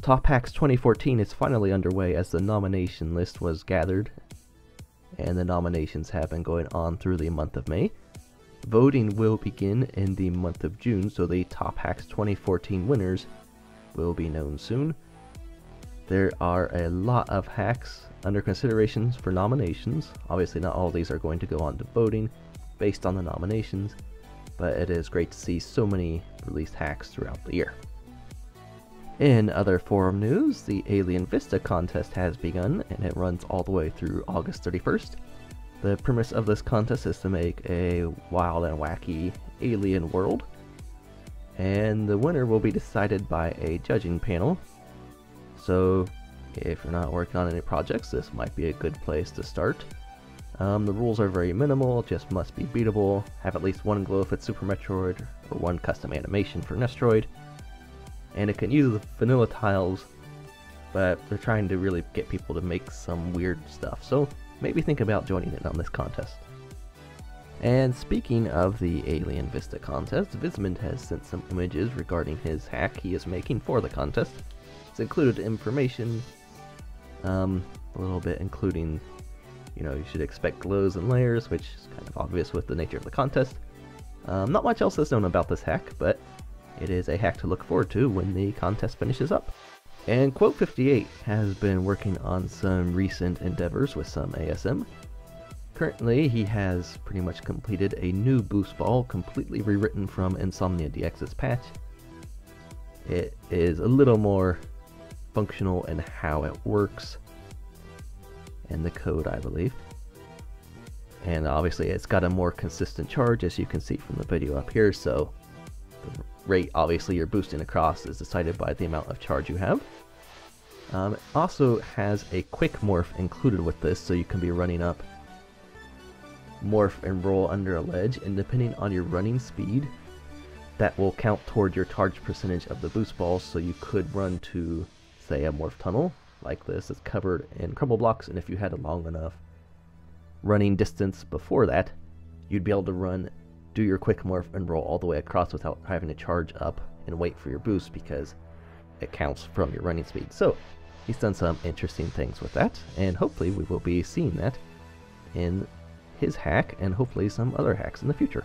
Top Hacks 2014 is finally underway as the nomination list was gathered, and the nominations have been going on through the month of May. Voting will begin in the month of June, so the Top Hacks 2014 winners will be known soon. There are a lot of hacks under considerations for nominations. Obviously not all of these are going to go on to voting based on the nominations, but it is great to see so many released hacks throughout the year. In other forum news, the Alien Vista contest has begun, and it runs all the way through August 31st. The premise of this contest is to make a wild and wacky alien world, and the winner will be decided by a judging panel. So if you're not working on any projects, this might be a good place to start. The rules are very minimal, just must be beatable, have at least one glow if it's Super Metroid, or one custom animation for Nestroid, and it can use the vanilla tiles, but they're trying to really get people to make some weird stuff, so maybe think about joining in on this contest. And speaking of the Alien Vista contest, Vismond has sent some images regarding his hack he is making for the contest. It's included information, a little bit including, you should expect glows and layers, which is kind of obvious with the nature of the contest. Not much else is known about this hack, but it is a hack to look forward to when the contest finishes up. And Quote58 has been working on some recent endeavors with some ASM. Currently, he has pretty much completed a new boost ball completely rewritten from Insomnia DX's patch. It is a little more functional in how it works, and the code, I believe. And obviously it's got a more consistent charge, as you can see from the video up here, so the rate obviously you're boosting across is decided by the amount of charge you have. It also has a quick morph included with this, so you can be running up, morph and roll under a ledge, and depending on your running speed, that will count toward your charge percentage of the boost balls, so you could run to, say, a morph tunnel like this. It's covered in crumble blocks, and if you had a long enough running distance before that, you'd be able to do your quick morph and roll all the way across without having to charge up and wait for your boost, because it counts from your running speed. So he's done some interesting things with that, and hopefully we will be seeing that in his hack and hopefully some other hacks in the future.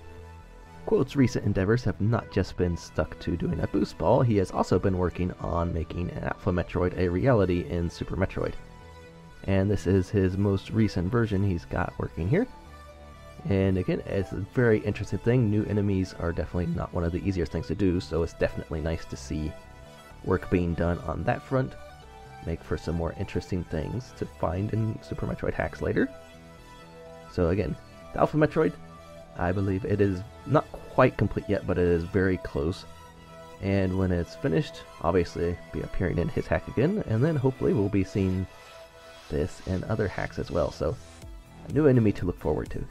Quote's recent endeavors have not just been stuck to doing a boost ball, he has also been working on making an Alpha Metroid a reality in Super Metroid. And this is his most recent version he's got working here. And again, it's a very interesting thing. New enemies are definitely not one of the easier things to do, so it's definitely nice to see work being done on that front. Make for some more interesting things to find in Super Metroid hacks later. So again, the Alpha Metroid, I believe it is not quite complete yet, but it is very close. And when it's finished, obviously be appearing in his hack again, and then hopefully we'll be seeing this in other hacks as well. So a new enemy to look forward to.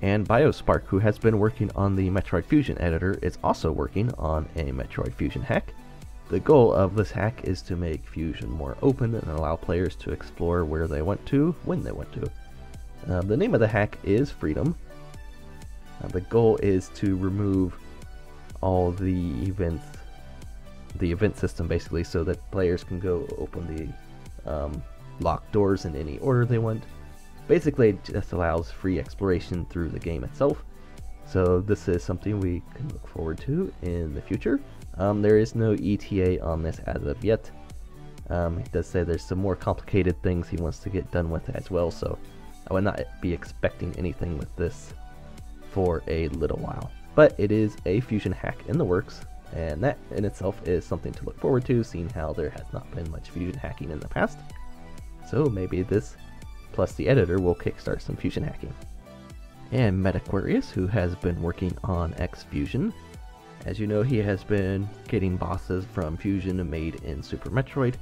And Biospark, who has been working on the Metroid Fusion editor, is also working on a Metroid Fusion hack. The goal of this hack is to make Fusion more open and allow players to explore where they want to, when they want to. The name of the hack is Freedom. The goal is to remove all the event system basically, so that players can go open the locked doors in any order they want. Basically, it just allows free exploration through the game itself. So this is something we can look forward to in the future. There is no ETA on this as of yet. He does say there's some more complicated things he wants to get done with it as well, so I would not be expecting anything with this for a little while. But it is a Fusion hack in the works, and that in itself is something to look forward to, seeing how there has not been much Fusion hacking in the past. So maybe this, plus the editor, will kickstart some Fusion hacking. And Metaquarius, who has been working on X Fusion. As you know, he has been getting bosses from Fusion made in Super Metroid.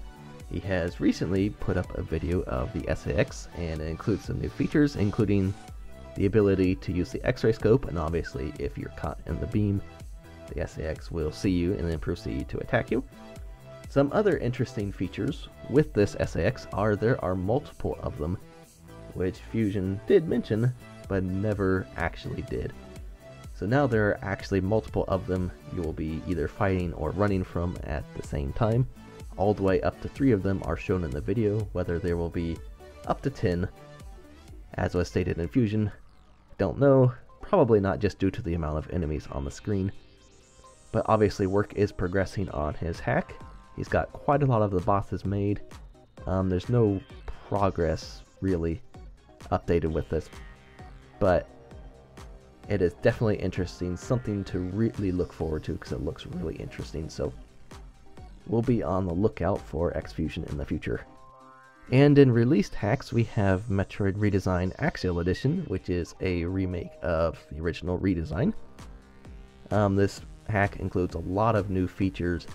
He has recently put up a video of the SAX, and it includes some new features, including the ability to use the X-ray scope, and obviously if you're caught in the beam, the SAX will see you and then proceed to attack you. Some other interesting features with this SAX are there are multiple of them, which Fusion did mention, but never actually did. So now there are actually multiple of them you will be either fighting or running from at the same time. all the way up to 3 of them are shown in the video. Whether there will be up to 10, as was stated in Fusion, don't know. Probably not, just due to the amount of enemies on the screen. But obviously work is progressing on his hack. He's got quite a lot of the bosses made. There's no progress really updated with this, but it is definitely interesting, something to really look forward to because it looks really interesting. So we'll be on the lookout for X-Fusion in the future. And in released hacks, we have Metroid Redesign Axial Edition, which is a remake of the original redesign. This hack includes a lot of new features,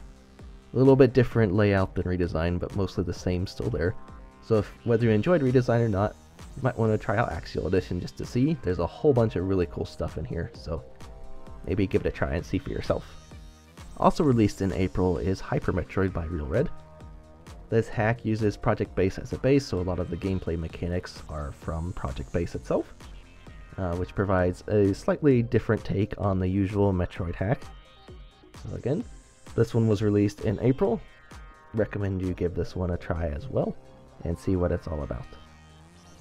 a little bit different layout than redesign, but mostly the same still there. So whether you enjoyed redesign or not, you might want to try out Axial Edition just to see. There's a whole bunch of really cool stuff in here, so maybe give it a try and see for yourself. Also released in April is Hyper Metroid by Real Red. This hack uses Project Base as a base, so a lot of the gameplay mechanics are from Project Base itself, which provides a slightly different take on the usual Metroid hack. So again, this one was released in April. Recommend you give this one a try as well and see what it's all about.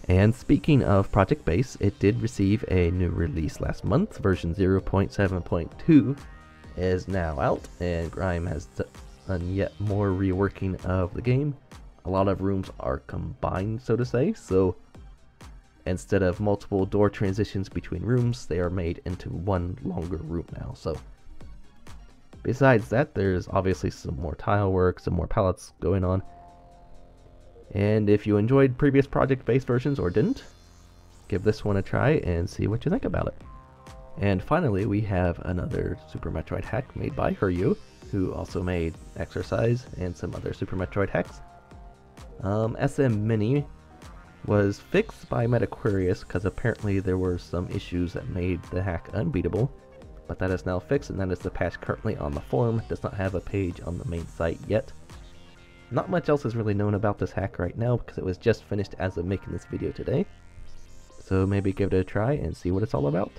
And speaking of Project Base, it did receive a new release last month. Version 0.7.2 is now out, and Grime has done yet more reworking of the game. A lot of rooms are combined, so to say, so instead of multiple door transitions between rooms, they are made into one longer room now. So besides that, there's obviously some more tile work, some more palettes going on. And if you enjoyed previous project-based versions or didn't, give this one a try and see what you think about it. And finally, we have another Super Metroid hack made by Hiryu, who also made Exercise and some other Super Metroid hacks. SM Mini was fixed by Metaquarius because apparently there were some issues that made the hack unbeatable, but that is now fixed, and that is the patch currently on the forum. It does not have a page on the main site yet. Not much else is really known about this hack right now because it was just finished as of making this video today. So maybe give it a try and see what it's all about.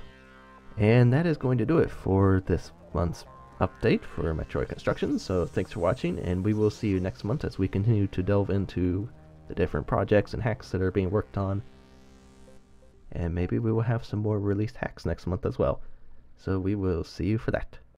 And that is going to do it for this month's update for Metroid Construction. So thanks for watching, and we will see you next month as we continue to delve into the different projects and hacks that are being worked on. And maybe we will have some more released hacks next month as well. So we will see you for that.